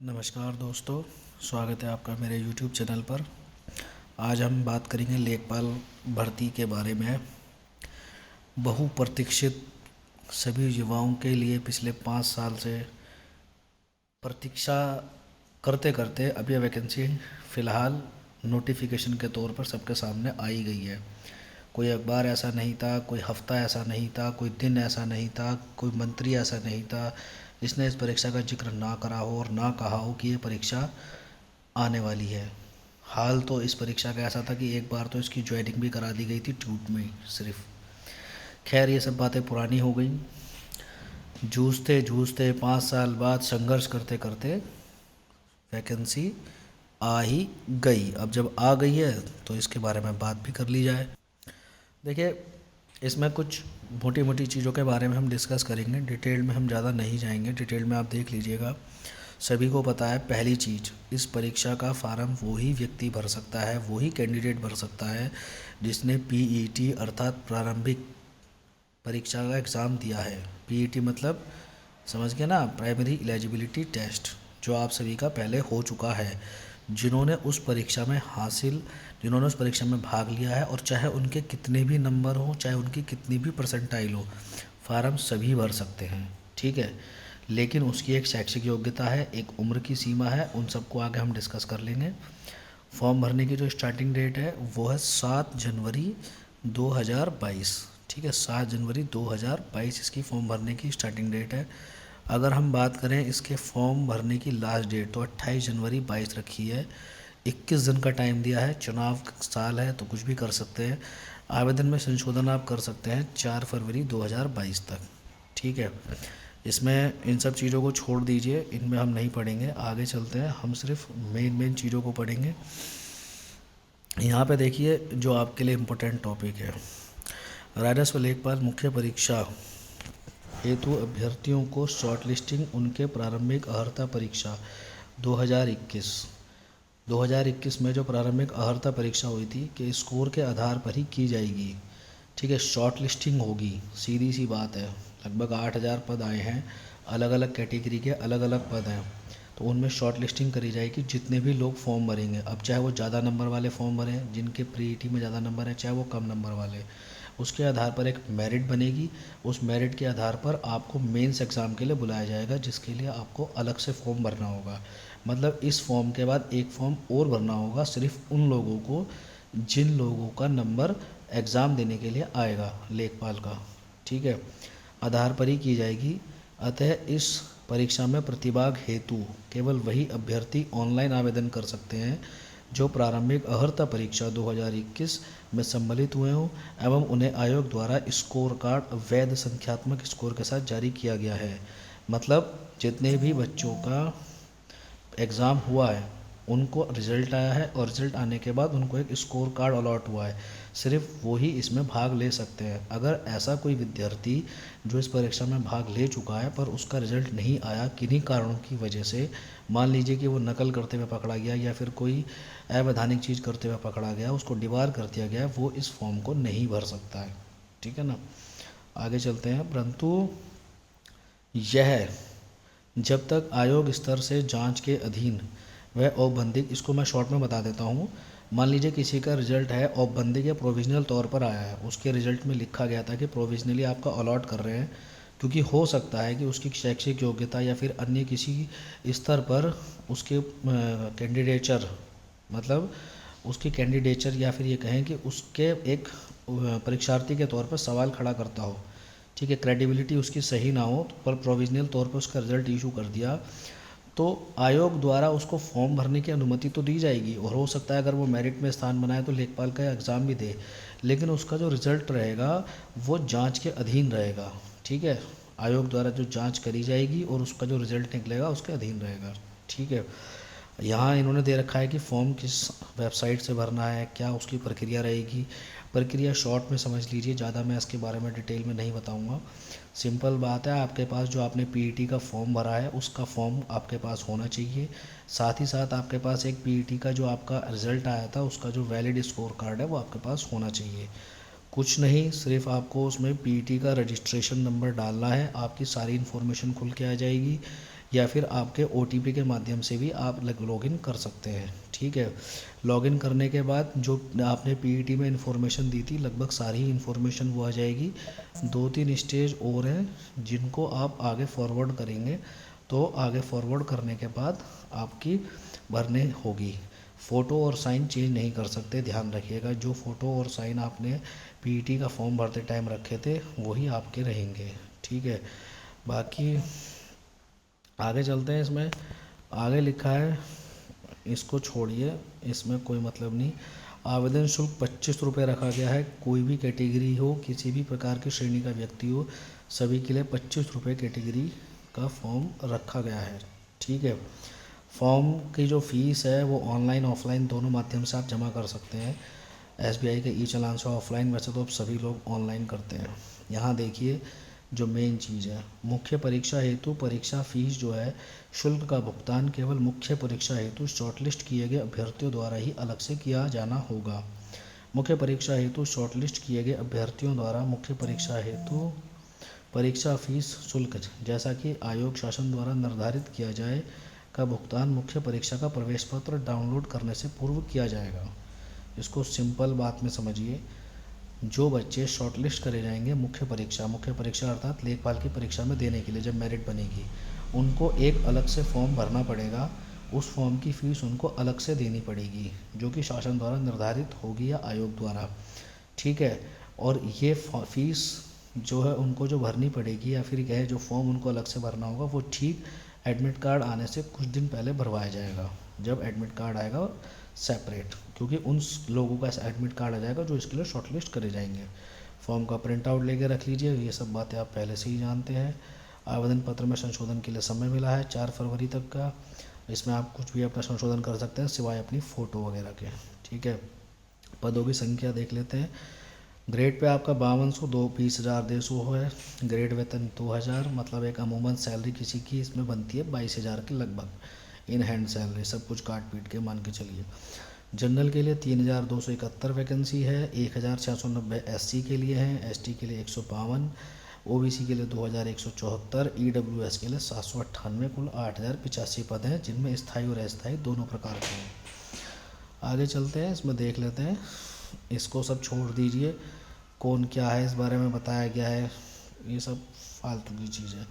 नमस्कार दोस्तों, स्वागत है आपका मेरे YouTube चैनल पर। आज हम बात करेंगे लेखपाल भर्ती के बारे में। बहुप्रतीक्षित सभी युवाओं के लिए पिछले 5 साल से प्रतीक्षा करते करते अब यह वैकेंसी फ़िलहाल नोटिफिकेशन के तौर पर सबके सामने आई गई है। कोई अखबार ऐसा नहीं था, कोई हफ्ता ऐसा नहीं था, कोई दिन ऐसा नहीं था, कोई मंत्री ऐसा नहीं था जिसने इस परीक्षा का जिक्र ना करा हो और ना कहा हो कि ये परीक्षा आने वाली है। हाल तो इस परीक्षा का ऐसा था कि एक बार तो इसकी ज्वाइनिंग भी करा दी गई थी ट्यूट में सिर्फ। खैर, ये सब बातें पुरानी हो गई। जूझते जूझते 5 साल बाद संघर्ष करते करते वैकेंसी आ ही गई। अब जब आ गई है तो इसके बारे में बात भी कर ली जाए। देखिए, इसमें कुछ मोटी मोटी चीज़ों के बारे में हम डिस्कस करेंगे। डिटेल में हम ज़्यादा नहीं जाएंगे, डिटेल में आप देख लीजिएगा। सभी को पता है, पहली चीज़, इस परीक्षा का फार्म वही व्यक्ति भर सकता है, वही कैंडिडेट भर सकता है जिसने पीईटी अर्थात प्रारंभिक परीक्षा का एग्ज़ाम दिया है। पीईटी मतलब समझ गए ना, प्राइमरी एलिजिबिलिटी टेस्ट, जो आप सभी का पहले हो चुका है। जिन्होंने उस परीक्षा में भाग लिया है, और चाहे उनके कितने भी नंबर हो, चाहे उनकी कितनी भी परसेंटाइल हो, फार्म सभी भर सकते हैं, ठीक है। लेकिन उसकी एक शैक्षिक योग्यता है, एक उम्र की सीमा है, उन सबको आगे हम डिस्कस कर लेंगे। फॉर्म भरने की जो स्टार्टिंग डेट है वो है 7 जनवरी 2022, ठीक है। 7 जनवरी 2022 इसकी फॉर्म भरने की स्टार्टिंग डेट है। अगर हम बात करें इसके फॉर्म भरने की लास्ट डेट, तो 28 जनवरी 22 रखी है। 21 दिन का टाइम दिया है। चुनाव साल है तो कुछ भी कर सकते हैं। आवेदन में संशोधन आप कर सकते हैं 4 फरवरी 2022 तक, ठीक है। इसमें इन सब चीज़ों को छोड़ दीजिए, इनमें हम नहीं पढ़ेंगे, आगे चलते हैं। हम सिर्फ मेन चीज़ों को पढ़ेंगे। यहाँ पे देखिए जो आपके लिए इम्पोर्टेंट टॉपिक है, राजस्व लेखपाल मुख्य परीक्षा हेतु अभ्यर्थियों को शॉर्टलिस्टिंग उनके प्रारंभिक अर्हता परीक्षा 2021 में जो प्रारंभिक अर्हता परीक्षा हुई थी कि स्कोर के आधार पर ही की जाएगी, ठीक है। शॉर्ट लिस्टिंग होगी, सीधी सी बात है। लगभग 8,000 पद आए हैं, अलग अलग कैटेगरी के अलग अलग पद हैं, तो उनमें शॉर्ट लिस्टिंग करी जाएगी। जितने भी लोग फॉर्म भरेंगे, अब चाहे वो ज़्यादा नंबर वाले फॉर्म भरें जिनके प्रीईटी में ज़्यादा नंबर है, चाहे वो कम नंबर वाले, उसके आधार पर एक मेरिट बनेगी। उस मेरिट के आधार पर आपको मेंस एग्ज़ाम के लिए बुलाया जाएगा, जिसके लिए आपको अलग से फॉर्म भरना होगा। मतलब इस फॉर्म के बाद एक फॉर्म और भरना होगा सिर्फ उन लोगों को जिन लोगों का नंबर एग्ज़ाम देने के लिए आएगा लेखपाल का, ठीक है। आधार पर ही की जाएगी। अतः इस परीक्षा में प्रतिभाग हेतु केवल वही अभ्यर्थी ऑनलाइन आवेदन कर सकते हैं जो प्रारंभिक अर्हता परीक्षा 2021 में सम्मिलित हुए हों एवं उन्हें आयोग द्वारा स्कोर कार्ड वैध संख्यात्मक स्कोर के साथ जारी किया गया है। मतलब जितने भी बच्चों का एग्ज़ाम हुआ है उनको रिज़ल्ट आया है, और रिज़ल्ट आने के बाद उनको एक स्कोर कार्ड अलॉट हुआ है, सिर्फ वो ही इसमें भाग ले सकते हैं। अगर ऐसा कोई विद्यार्थी जो इस परीक्षा में भाग ले चुका है पर उसका रिज़ल्ट नहीं आया किन्हीं कारणों की वजह से, मान लीजिए कि वो नकल करते हुए पकड़ा गया या फिर कोई अवैधानिक चीज़ करते हुए पकड़ा गया, उसको डिबार कर दिया गया, वो इस फॉर्म को नहीं भर सकता है, ठीक है ना। आगे चलते हैं। परंतु यह जब तक आयोग स्तर से जांच के अधीन वह औपबंधिक, इसको मैं शॉर्ट में बता देता हूँ। मान लीजिए किसी का रिजल्ट है औपबंधिक या प्रोविजनल तौर पर आया है, उसके रिजल्ट में लिखा गया था कि प्रोविजनली आपका अलॉट कर रहे हैं, क्योंकि हो सकता है कि उसकी शैक्षिक योग्यता या फिर अन्य किसी स्तर पर उसके कैंडिडेचर, मतलब उसकी कैंडिडेचर या फिर ये कहें कि उसके एक परीक्षार्थी के तौर पर सवाल खड़ा करता हो, ठीक है, क्रेडिबिलिटी उसकी सही ना हो, पर प्रोविजनल तौर पर उसका रिज़ल्ट इशू कर दिया, तो आयोग द्वारा उसको फॉर्म भरने की अनुमति तो दी जाएगी। और हो सकता है अगर वो मेरिट में स्थान बनाए तो लेखपाल का एग्ज़ाम भी दे, लेकिन उसका जो रिज़ल्ट रहेगा वो जांच के अधीन रहेगा, ठीक है। आयोग द्वारा जो जांच करी जाएगी और उसका जो रिज़ल्ट निकलेगा उसके अधीन रहेगा, ठीक है। यहाँ इन्होंने दे रखा है कि फॉर्म किस वेबसाइट से भरना है, क्या उसकी प्रक्रिया रहेगी। प्रक्रिया शॉर्ट में समझ लीजिए, ज़्यादा मैं इसके बारे में डिटेल में नहीं बताऊँगा। सिंपल बात है, आपके पास जो आपने पीईटी का फॉर्म भरा है उसका फॉर्म आपके पास होना चाहिए। साथ ही साथ आपके पास एक पीईटी का जो आपका रिज़ल्ट आया था उसका जो वैलिड स्कोर कार्ड है वो आपके पास होना चाहिए। कुछ नहीं, सिर्फ आपको उसमें पीईटी का रजिस्ट्रेशन नंबर डालना है, आपकी सारी इन्फॉर्मेशन खुल के आ जाएगी। या फिर आपके OTP के माध्यम से भी आप लॉगिन कर सकते हैं। ठीक है, लॉगिन करने के बाद जो आपने PET में इन्फॉर्मेशन दी थी लगभग सारी इन्फॉर्मेशन वो आ जाएगी। 2-3 स्टेज और हैं जिनको आप आगे फॉरवर्ड करेंगे, तो आगे फॉरवर्ड करने के बाद आपकी भरने होगी। फ़ोटो और साइन चेंज नहीं कर सकते, ध्यान रखिएगा। जो फ़ोटो और साइन आपने PET का फॉर्म भरते टाइम रखे थे वही आपके रहेंगे। ठीक है, बाकी आगे चलते हैं। इसमें आगे लिखा है, इसको छोड़िए, इसमें कोई मतलब नहीं। आवेदन शुल्क 25 रुपये रखा गया है। कोई भी कैटेगरी हो, किसी भी प्रकार की श्रेणी का व्यक्ति हो, सभी के लिए 25 रुपये कैटेगरी का फॉर्म रखा गया है। ठीक है, फॉर्म की जो फ़ीस है वो ऑनलाइन ऑफलाइन दोनों माध्यम से आप जमा कर सकते हैं। SBI के ई-चालान से ऑफलाइन, वैसे तो अब सभी लोग ऑनलाइन करते हैं। यहाँ देखिए जो मेन चीज़ है, मुख्य परीक्षा हेतु परीक्षा फीस जो है, शुल्क का भुगतान केवल मुख्य परीक्षा हेतु शॉर्टलिस्ट किए गए अभ्यर्थियों द्वारा ही अलग से किया जाना होगा। मुख्य परीक्षा हेतु शॉर्टलिस्ट किए गए अभ्यर्थियों द्वारा मुख्य परीक्षा हेतु परीक्षा फीस शुल्क, जैसा कि आयोग शासन द्वारा निर्धारित किया जाए, का भुगतान मुख्य परीक्षा का प्रवेश पत्र डाउनलोड करने से पूर्व किया जाएगा। इसको सिंपल बात में समझिए, जो बच्चे शॉर्टलिस्ट करे जाएंगे मुख्य परीक्षा अर्थात लेखपाल की परीक्षा में देने के लिए जब मेरिट बनेगी, उनको एक अलग से फॉर्म भरना पड़ेगा। उस फॉर्म की फ़ीस उनको अलग से देनी पड़ेगी, जो कि शासन द्वारा निर्धारित होगी या आयोग द्वारा। ठीक है, और ये फ़ीस जो है उनको जो भरनी पड़ेगी, या फिर कहे जो फॉर्म उनको अलग से भरना होगा, वो ठीक एडमिट कार्ड आने से कुछ दिन पहले भरवाया जाएगा। जब एडमिट कार्ड आएगा सेपरेट, क्योंकि उन लोगों का ऐसा एडमिट कार्ड आ जाएगा जो इसके लिए शॉर्टलिस्ट करे जाएंगे। फॉर्म का प्रिंट आउट लेके रख लीजिए, ये सब बातें आप पहले से ही जानते हैं। आवेदन पत्र में संशोधन के लिए समय मिला है 4 फरवरी तक का। इसमें आप कुछ भी अपना संशोधन कर सकते हैं सिवाय अपनी फ़ोटो वगैरह के। ठीक है, पदों की संख्या देख लेते हैं। ग्रेड पे आपका 5200, 20,200 है। ग्रेड वेतन 2000, मतलब एक अमूमन सैलरी किसी की इसमें बनती है 22,000 के लगभग इन हैंड सैलरी, सब कुछ काट पीट के मान के चलिए। जनरल के लिए 3,271 वैकेंसी है, 1,690 SC के लिए हैं, ST के लिए 152, OBC के लिए 2,174, EWS के लिए 798, कुल 8,085 पद हैं, जिनमें स्थायी और अस्थायी दोनों प्रकार के हैं। आगे चलते हैं, इसमें देख लेते हैं। इसको सब छोड़ दीजिए, कौन क्या है इस बारे में बताया गया है, ये सब फालतू की चीज़ है।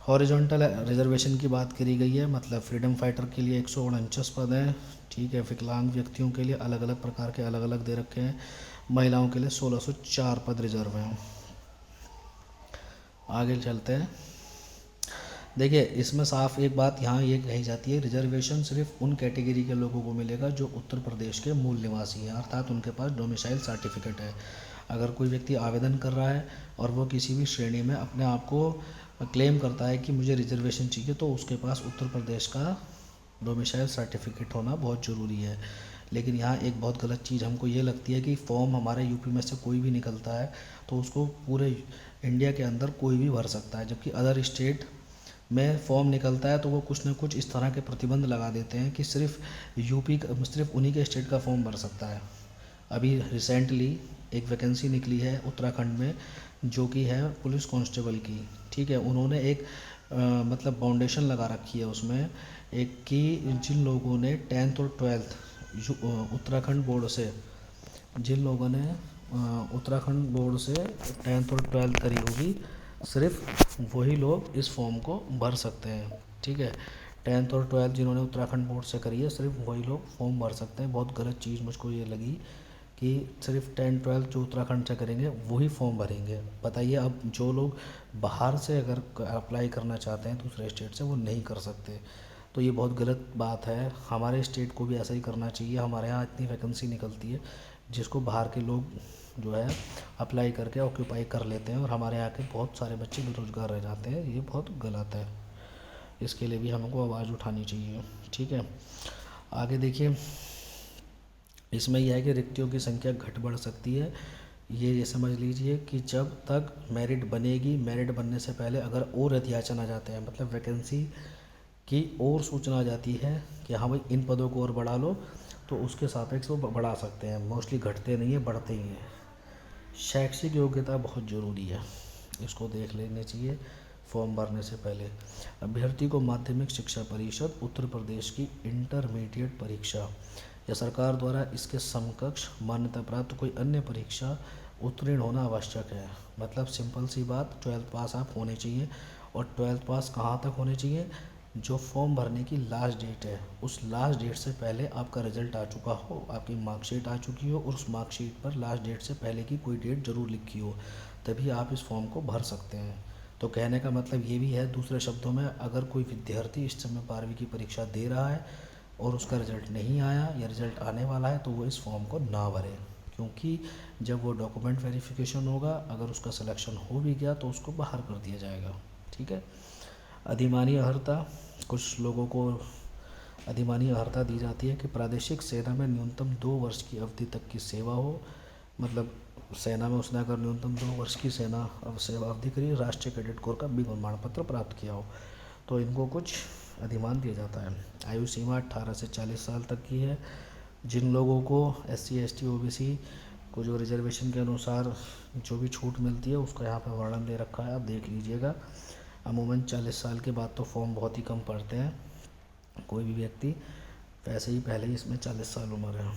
हॉरिजॉन्टल रिजर्वेशन की बात करी गई है, मतलब फ्रीडम फाइटर के लिए 149 पद हैं। ठीक है, विकलांग व्यक्तियों के लिए अलग अलग प्रकार के अलग अलग दे रखे हैं। महिलाओं के लिए 1604 पद रिजर्व हैं। आगे चलते हैं। देखिए, इसमें साफ एक बात यहाँ ये कही जाती है, रिजर्वेशन सिर्फ उन कैटेगरी के लोगों को मिलेगा जो उत्तर प्रदेश के मूल निवासी हैं, अर्थात उनके पास डोमिसाइल सर्टिफिकेट है। अगर कोई व्यक्ति आवेदन कर रहा है और वो किसी भी श्रेणी में अपने आप को क्लेम करता है कि मुझे रिजर्वेशन चाहिए, तो उसके पास उत्तर प्रदेश का डोमिसाइल सर्टिफिकेट होना बहुत ज़रूरी है। लेकिन यहाँ एक बहुत गलत चीज़ हमको ये लगती है कि फॉर्म हमारे यूपी में से कोई भी निकलता है तो उसको पूरे इंडिया के अंदर कोई भी भर सकता है, जबकि अदर स्टेट में फॉर्म निकलता है तो वो कुछ ना कुछ इस तरह के प्रतिबंध लगा देते हैं कि सिर्फ सिर्फ उन्हीं के स्टेट का फॉर्म भर सकता है। अभी रिसेंटली एक वैकेंसी निकली है उत्तराखंड में, जो कि है पुलिस कांस्टेबल की। ठीक है, उन्होंने एक मतलब बाउंडेशन लगा रखी है उसमें एक, कि जिन लोगों ने 10th और 12th उत्तराखंड बोर्ड से, जिन लोगों ने उत्तराखंड बोर्ड से 10th और 12th करी होगी, सिर्फ वही लोग इस फॉर्म को भर सकते हैं। ठीक है, 10th और 12th जिन्होंने उत्तराखंड बोर्ड से करी है, सिर्फ वही लोग फॉर्म भर सकते हैं। बहुत गलत चीज़ मुझको ये लगी कि सिर्फ 10th-12th जो उत्तराखंड से करेंगे वही फॉर्म भरेंगे। बताइए, अब जो लोग बाहर से अगर अप्लाई करना चाहते हैं दूसरे स्टेट से, वो नहीं कर सकते, तो ये बहुत गलत बात है। हमारे स्टेट को भी ऐसा ही करना चाहिए। हमारे यहाँ इतनी वैकेंसी निकलती है जिसको बाहर के लोग जो है अप्लाई करके ऑक्यूपाई कर लेते हैं, और हमारे यहाँ के बहुत सारे बच्चे बेरोज़गार रह जाते हैं। ये बहुत गलत है, इसके लिए भी हमको आवाज़ उठानी चाहिए। ठीक है, आगे देखिए, इसमें यह है कि रिक्तियों की संख्या घट बढ़ सकती है। ये समझ लीजिए कि जब तक मेरिट बनेगी, मेरिट बनने से पहले अगर और अध्याचन आ जाते हैं, मतलब वैकेंसी की और सूचना आ जाती है कि हाँ भाई इन पदों को और बढ़ा लो, तो उसके सापेक्ष वो बढ़ा सकते हैं। मोस्टली घटते नहीं है, बढ़ते ही हैं। शैक्षिक योग्यता बहुत ज़रूरी है, इसको देख लेनी चाहिए। फॉर्म भरने से पहले। अभ्यर्थी को माध्यमिक शिक्षा परिषद उत्तर प्रदेश की इंटरमीडिएट परीक्षा या सरकार द्वारा इसके समकक्ष मान्यता प्राप्त कोई अन्य परीक्षा उत्तीर्ण होना आवश्यक है। मतलब सिंपल सी बात, 12th पास आप होने चाहिए। और 12th पास कहाँ तक होने चाहिए? जो फॉर्म भरने की लास्ट डेट है उस लास्ट डेट से पहले आपका रिजल्ट आ चुका हो, आपकी मार्कशीट आ चुकी हो, और उस मार्कशीट पर लास्ट डेट से पहले की कोई डेट ज़रूर लिखी हो, तभी आप इस फॉर्म को भर सकते हैं। तो कहने का मतलब ये भी है, दूसरे शब्दों में, अगर कोई विद्यार्थी इस समय 12वीं की परीक्षा दे रहा है और उसका रिजल्ट नहीं आया या रिजल्ट आने वाला है, तो वो इस फॉर्म को ना भरे, क्योंकि जब वो डॉक्यूमेंट वेरिफिकेशन होगा, अगर उसका सिलेक्शन हो भी गया तो उसको बाहर कर दिया जाएगा। ठीक है। अधिमानी अर्हता, कुछ लोगों को अधिमानी अर्हता दी जाती है कि प्रादेशिक सेना में न्यूनतम 2 वर्ष की अवधि तक की सेवा हो। मतलब सेना में उसने अगर न्यूनतम 2 वर्ष की सेवा अवधि करी, राष्ट्रीय कैडेट कोर का भी प्रमाण पत्र प्राप्त किया हो, तो इनको कुछ अधिमान दिया जाता है। आयु सीमा 18 से 40 साल तक की है। जिन लोगों को SC ST OBC को जो रिजर्वेशन के अनुसार जो भी छूट मिलती है उसका यहाँ पर वर्णन दे रखा है, आप देख लीजिएगा। अमूमन 40 साल के बाद तो फॉर्म बहुत ही कम पड़ते हैं, कोई भी व्यक्ति, वैसे ही पहले ही इसमें 40 साल उम्र है।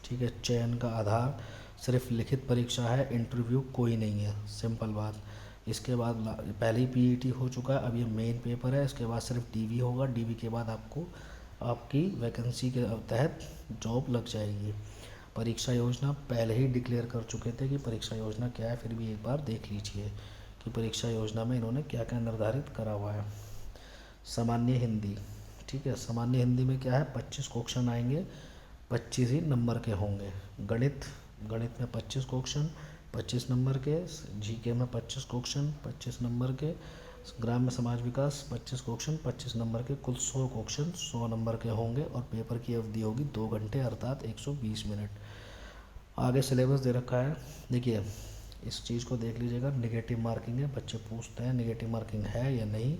ठीक है। चयन का आधार सिर्फ लिखित परीक्षा है, इंटरव्यू कोई नहीं है, सिंपल बात। इसके बाद पहले ही PET हो चुका है, अब ये मेन पेपर है, इसके बाद सिर्फ DV होगा। DV के बाद आपको आपकी वैकेंसी के तहत जॉब लग जाएगी। परीक्षा योजना पहले ही डिक्लेयर कर चुके थे कि परीक्षा योजना क्या है, फिर भी एक बार देख लीजिए कि परीक्षा योजना में इन्होंने क्या क्या निर्धारित करा हुआ है। सामान्य हिंदी, ठीक है। सामान्य हिंदी में क्या है, 25 क्वेश्चन आएंगे, 25 ही नंबर के होंगे। गणित में 25 क्वेश्चन 25 नंबर के, GK में 25 क्वेश्चन 25 नंबर के, ग्राम्य समाज विकास 25 क्वेश्चन 25 नंबर के, कुल 100 क्वेश्चन 100 नंबर के होंगे। और पेपर की अवधि होगी 2 घंटे अर्थात 120 मिनट। आगे सिलेबस दे रखा है, देखिए इस चीज़ को देख लीजिएगा। नेगेटिव मार्किंग है, बच्चे पूछते हैं नेगेटिव मार्किंग है या नहीं।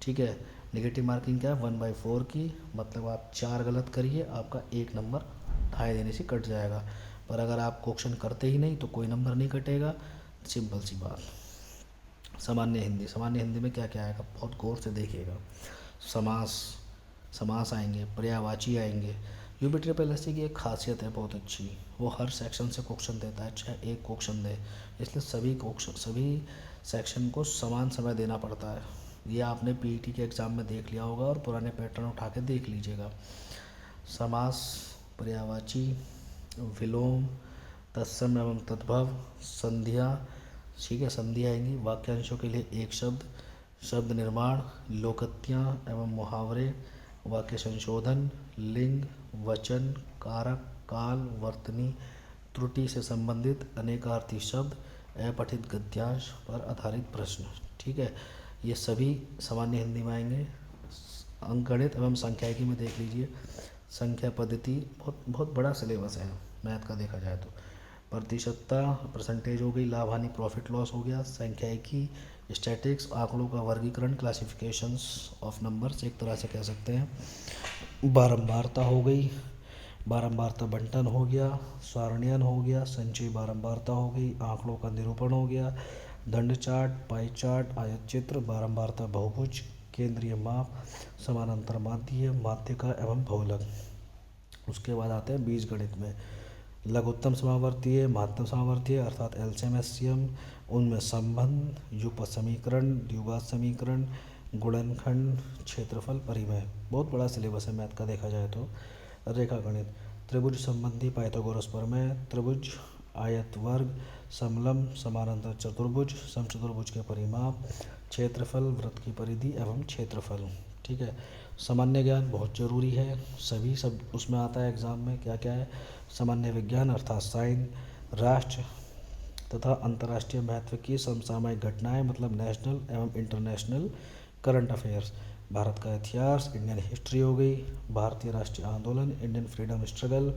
ठीक है। नेगेटिव मार्किंग क्या है, 1/4 की, मतलब आप 4 गलत करिए, आपका 1 नंबर ढाई देने से कट जाएगा। पर अगर आप क्वेश्चन करते ही नहीं तो कोई नंबर नहीं कटेगा, सिंपल सी बात। सामान्य हिंदी में क्या क्या आएगा, बहुत गौर से देखिएगा। समास आएंगे, पर्यायवाची आएंगे। यूपी SSC की एक खासियत है बहुत अच्छी, वो हर सेक्शन से क्वेश्चन देता है, चाहे एक क्वेश्चन दे, इसलिए सभी सेक्शन को समान समय देना पड़ता है। ये आपने PET के एग्ज़ाम में देख लिया होगा और पुराने पैटर्न उठा के देख लीजिएगा। समास, पर्यायवाची, विलोम, तत्सम एवं तद्भव, संधियाँ, ठीक है, संधि आएंगी। वाक्यांशों के लिए एक शब्द, शब्द निर्माण, लोकोक्तियाँ एवं मुहावरे, वाक्य संशोधन, लिंग, वचन, कारक, काल, वर्तनी, त्रुटि से संबंधित अनेकार्थी शब्द, अपठित गद्यांश पर आधारित प्रश्न। ठीक है। ये सभी सामान्य हिंदी में आएंगे। अंकगणित एवं सांख्यिकी में देख लीजिए, संख्या पद्धति, बहुत बड़ा सिलेबस है मैथ का देखा जाए तो। प्रतिशतता, परसेंटेज हो गई, लाभ हानि, प्रॉफिट लॉस हो गया। सांख्यिकी, स्टैटिक्स, आंकड़ों का वर्गीकरण, क्लासिफिकेशंस ऑफ नंबर्स एक तरह से कह सकते हैं। बारंबारता हो गई, बारंबारता बंटन हो गया, सारणियन हो गया, संचयी बारंबारता हो गई, आंकड़ों का निरूपण हो गया, दंड चार्ट, पाई चार्ट, आयत चित्र, बारंबारता बहुभुज, केंद्रीय माप, समानांतर माध्य, माध्यिका एवं बहुलक। उसके बाद आते हैं बीज गणित में, लघुत्तम समावर्तीय, महत्तम समावर्तीय अर्थात LCM SCM, उनमें संबंध, युगपत समीकरण, द्विघात समीकरण, गुणनखंड, क्षेत्रफल, परिमेय। बहुत बड़ा सिलेबस है मैथ का देखा जाए तो। रेखा गणित, त्रिभुज संबंधी पाइथागोरस प्रमेय, त्रिभुज, आयत वर्ग, समलंब, समानांतर चतुर्भुज, समचतुर्भुज के परिमाप, क्षेत्रफल, वृत्त की परिधि एवं क्षेत्रफल। ठीक है। सामान्य ज्ञान बहुत ज़रूरी है, सब उसमें आता है एग्ज़ाम में। क्या क्या है, सामान्य विज्ञान अर्थात साइन, राष्ट्र तथा अंतर्राष्ट्रीय महत्व की समसामयिक घटनाएं, मतलब नेशनल एवं इंटरनेशनल करंट अफेयर्स, भारत का इतिहास, इंडियन हिस्ट्री हो गई, भारतीय राष्ट्रीय आंदोलन, इंडियन फ्रीडम स्ट्रगल,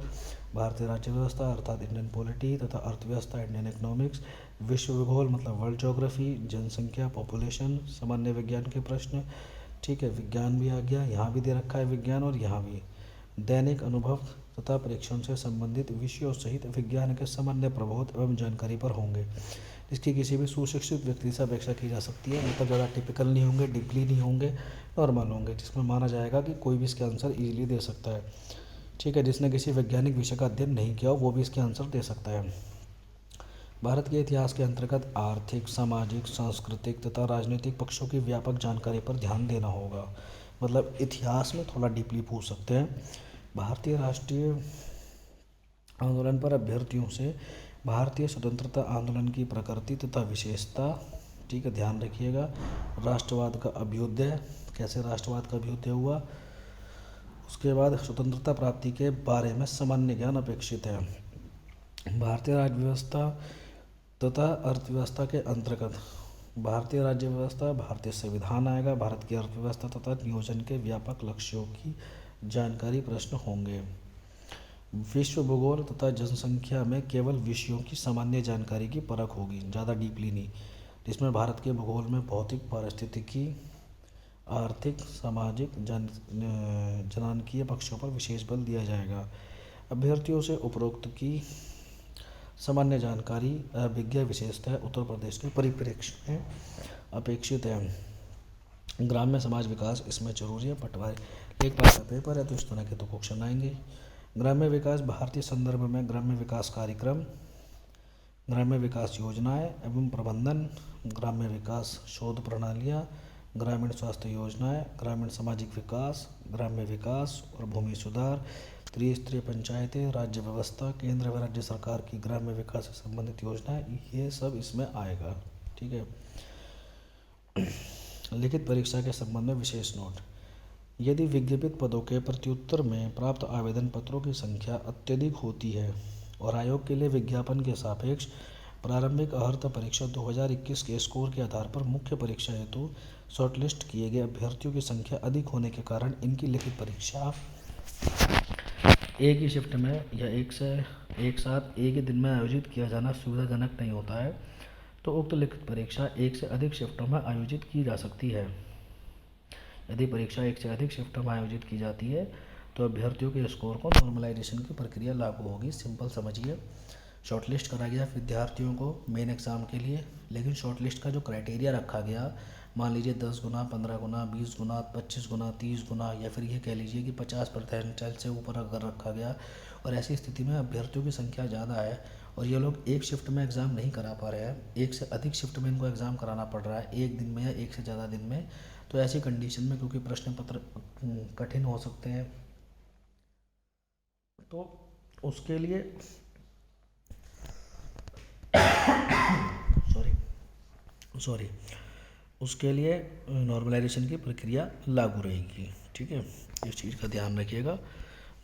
भारतीय राज्य व्यवस्था अर्थात इंडियन पॉलिटी तथा अर्थव्यवस्था, इंडियन इकोनॉमिक्स, विश्व भूगोल मतलब वर्ल्ड ज्योग्राफी, जनसंख्या, पॉपुलेशन, सामान्य विज्ञान के प्रश्न। ठीक है। विज्ञान भी आ गया, यहाँ भी दे रखा है विज्ञान, और यहाँ भी दैनिक अनुभव तथा परीक्षण से संबंधित विषयों सहित विज्ञान के सामान्य प्रबोध एवं जानकारी पर होंगे। जिसकी किसी भी सुशिक्षित व्यक्ति से अपेक्षा की जा सकती है। मतलब ज़्यादा टिपिकल नहीं होंगे, डीपली नहीं होंगे, नॉर्मल होंगे, जिसमें माना जाएगा कि कोई भी इसके आंसर ईजिली दे सकता है। ठीक है, जिसने किसी वैज्ञानिक विषय का अध्ययन नहीं किया हो वो भी इसके आंसर दे सकता है। भारत के इतिहास के अंतर्गत आर्थिक, सामाजिक, सांस्कृतिक तथा राजनीतिक पक्षों की व्यापक जानकारी पर ध्यान देना होगा। मतलब इतिहास में थोड़ा डीपली पूछ सकते हैं। भारतीय राष्ट्रीय आंदोलन पर अभ्यर्थियों से भारतीय स्वतंत्रता आंदोलन की प्रकृति तथा विशेषता, ठीक है, ध्यान रखिएगा। राष्ट्रवाद का अभ्युदय, कैसे राष्ट्रवाद का अभ्युदय हुआ। उसके बाद स्वतंत्रता प्राप्ति के बारे में सामान्य ज्ञान अपेक्षित है। भारतीय राज्य व्यवस्था तथा अर्थव्यवस्था के अंतर्गत भारतीय राज्य व्यवस्था, भारतीय संविधान आएगा। भारत की अर्थव्यवस्था तथा नियोजन के व्यापक लक्ष्यों की जानकारी प्रश्न होंगे। विश्व भूगोल तथा जनसंख्या में केवल विषयों की सामान्य जानकारी की परख होगी, ज़्यादा डीपली नहीं, जिसमें भारत के भूगोल में भौतिक, पारिस्थितिकी, आर्थिक, सामाजिक, जनानकीय पक्षों पर विशेष बल दिया जाएगा। अभ्यर्थियों से उपरोक्त की सामान्य जानकारी विज्ञा विशेषता उत्तर प्रदेश के परिप्रेक्ष्य में अपेक्षित है। ग्राम्य समाज विकास इसमें जरूरी है। पटवारी एक बार का पेपर है तो इस तरह के तो क्वेश्चन आएंगे। ग्राम्य विकास भारतीय संदर्भ में ग्राम्य विकास कार्यक्रम, ग्राम्य विकास योजनाएं एवं प्रबंधन, ग्राम्य विकास शोध प्रणालियाँ, ग्रामीण स्वास्थ्य योजनाएं, ग्रामीण सामाजिक विकास, ग्राम्य विकास और भूमि सुधार, त्रिस्तरीय पंचायतें, राज्य व्यवस्था, केंद्र व राज्य सरकार की ग्राम्य विकास से संबंधित योजनाएं, ये सब इसमें आएगा। ठीक है। लिखित परीक्षा के संबंध में विशेष नोट। यदि विज्ञापित पदों के प्रत्युत्तर में प्राप्त आवेदन पत्रों की संख्या अत्यधिक होती है और आयोग के लिए विज्ञापन के सापेक्ष प्रारंभिक अर्हता परीक्षा 2021 के स्कोर के आधार पर मुख्य परीक्षा हेतु शॉर्टलिस्ट किए गए अभ्यर्थियों की संख्या अधिक होने के कारण इनकी लिखित परीक्षा एक ही शिफ्ट में या एक साथ एक ही दिन में आयोजित किया जाना सुविधाजनक नहीं होता है, तो उक्त लिखित परीक्षा एक से अधिक शिफ्टों में आयोजित की जा सकती है। यदि परीक्षा एक से अधिक शिफ्टों में आयोजित की जाती है तो अभ्यर्थियों के स्कोर को नॉर्मलाइजेशन की प्रक्रिया लागू होगी। सिंपल समझिए, शॉर्टलिस्ट करा गया विद्यार्थियों को मेन एग्ज़ाम के लिए, लेकिन शॉर्टलिस्ट का जो क्राइटेरिया रखा गया, मान लीजिए 10 गुना, 15 गुना, 20 गुना, 25 गुना, 30 गुना, या फिर ये कह लीजिए कि 50% से ऊपर अगर रखा गया और ऐसी स्थिति में अभ्यर्थियों की संख्या ज़्यादा है और ये लोग एक शिफ्ट में एग्ज़ाम नहीं करा पा रहे हैं, एक से अधिक शिफ्ट में इनको एग्ज़ाम कराना पड़ रहा है, एक दिन में या एक से ज़्यादा दिन में, तो ऐसी कंडीशन में क्योंकि प्रश्न पत्र कठिन हो सकते हैं, तो उसके लिए सॉरी उसके लिए नॉर्मलाइजेशन की प्रक्रिया लागू रहेगी। ठीक है, इस चीज़ का ध्यान रखिएगा।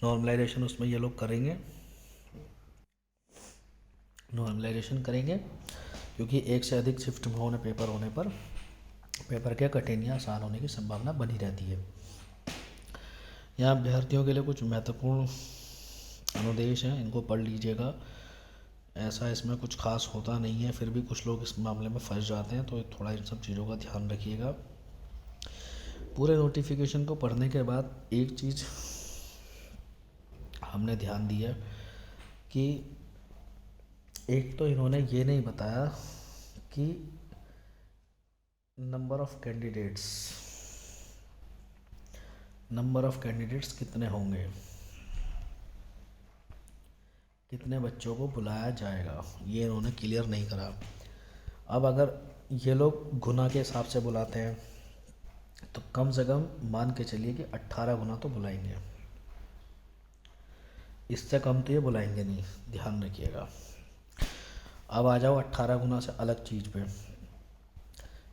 नॉर्मलाइजेशन उसमें ये लोग करेंगे, नॉर्मलाइजेशन करेंगे क्योंकि एक से अधिक शिफ्ट में होने पेपर होने पर पेपर के कठिन या आसान होने की संभावना बनी रहती है। यहाँ अभ्यर्थियों के लिए कुछ महत्वपूर्ण अनुदेश हैं, इनको पढ़ लीजिएगा। ऐसा इसमें कुछ खास होता नहीं है, फिर भी कुछ लोग इस मामले में फंस जाते हैं, तो थोड़ा इन सब चीज़ों का ध्यान रखिएगा। पूरे नोटिफिकेशन को पढ़ने के बाद एक चीज़ हमने ध्यान दिया कि एक तो इन्होंने ये नहीं बताया कि नंबर ऑफ कैंडिडेट्स कितने होंगे, कितने बच्चों को बुलाया जाएगा, ये इन्होंने क्लियर नहीं करा। अब अगर ये लोग गुना के हिसाब से बुलाते हैं तो कम से कम मान के चलिए कि 18 गुना तो बुलाएंगे, इससे कम तो ये बुलाएंगे नहीं, ध्यान रखिएगा। अब आ जाओ 18 गुना से अलग चीज़ पे,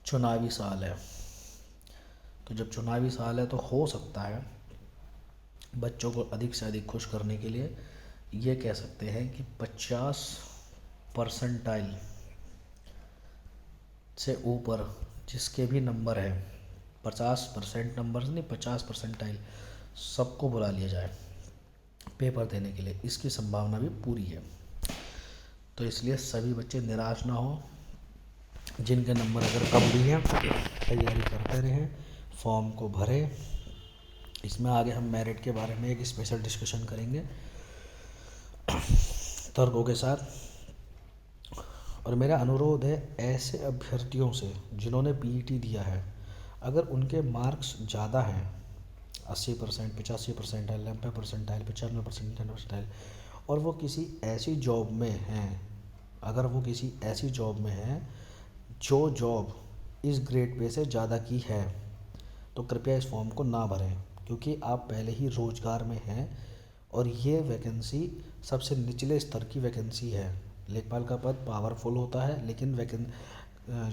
चुनावी साल है, तो जब चुनावी साल है तो हो सकता है बच्चों को अधिक से अधिक खुश करने के लिए ये कह सकते हैं कि 50% से ऊपर जिसके भी नंबर है, 50% नंबर नहीं, 50% सबको बुला लिया जाए पेपर देने के लिए, इसकी संभावना भी पूरी है। तो इसलिए सभी बच्चे निराश ना हो, जिनके नंबर अगर कम भी हैं तैयारी करते रहें, फॉर्म को भरें। इसमें आगे हम मेरिट के बारे में एक स्पेशल डिस्कशन करेंगे तर्कों के साथ। और मेरा अनुरोध है ऐसे अभ्यर्थियों से जिन्होंने पीईटी दिया है, अगर उनके मार्क्स ज़्यादा हैं 80%, 85%, 90%, 95%, 95%, और वो किसी ऐसी जॉब में हैं, अगर वो किसी ऐसी जॉब में हैं जो जॉब इस ग्रेड पे से ज़्यादा की है, तो कृपया इस फॉर्म को ना भरें, क्योंकि आप पहले ही रोज़गार में हैं और ये वैकेंसी सबसे निचले स्तर की वैकेंसी है। लेखपाल का पद पावरफुल होता है, लेकिन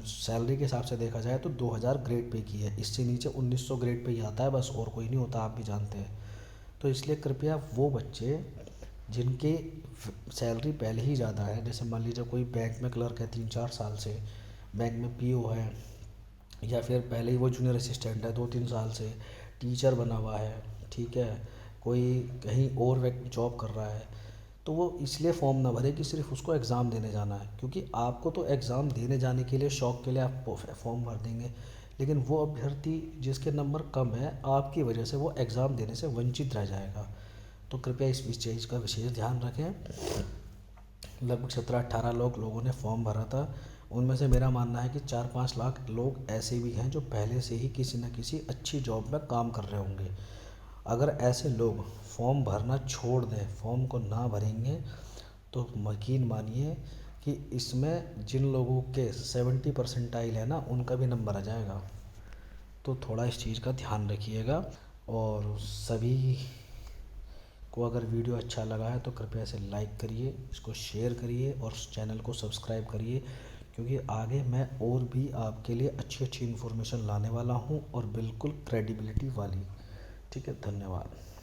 सैलरी के हिसाब से देखा जाए तो 2000 ग्रेड पे की है, इससे नीचे 1900 ग्रेड पे ही आता है, बस और कोई नहीं होता, आप भी जानते हैं। तो इसलिए कृपया वो बच्चे जिनके सैलरी पहले ही ज़्यादा है, जैसे मान लीजिए कोई बैंक में क्लर्क है 3-4 साल से, बैंक में पीओ है, या फिर पहले ही वो जूनियर असिस्टेंट है 2-3 साल से, टीचर बना हुआ है, ठीक है, कोई कहीं और जॉब कर रहा है, तो वो इसलिए फॉर्म ना भरे कि सिर्फ उसको एग्ज़ाम देने जाना है, क्योंकि आपको तो एग्ज़ाम देने जाने के लिए शौक़ के लिए आप फॉर्म भर देंगे, लेकिन वो अभ्यर्थी जिसके नंबर कम है, आपकी वजह से वो एग्ज़ाम देने से वंचित रह जाएगा। तो कृपया इस चीज़ का विशेष ध्यान रखें। लगभग 17-18 लोगों ने फॉर्म भरा था, उनमें से मेरा मानना है कि 4-5 लाख लोग ऐसे भी हैं जो पहले से ही किसी न किसी अच्छी जॉब में काम कर रहे होंगे। अगर ऐसे लोग फॉर्म भरना छोड़ दें, फॉर्म को ना भरेंगे, तो यकीन मानिए कि इसमें जिन लोगों के 70 परसेंटाइल है ना, उनका भी नंबर आ जाएगा। तो थोड़ा इस चीज़ का ध्यान रखिएगा। और सभी को अगर वीडियो अच्छा लगा है तो कृपया इसे लाइक करिए, इसको शेयर करिए और चैनल को सब्सक्राइब करिए, क्योंकि आगे मैं और भी आपके लिए अच्छी अच्छी इन्फॉर्मेशन लाने वाला हूँ, और बिल्कुल क्रेडिबिलिटी वाली। ठीक है, धन्यवाद।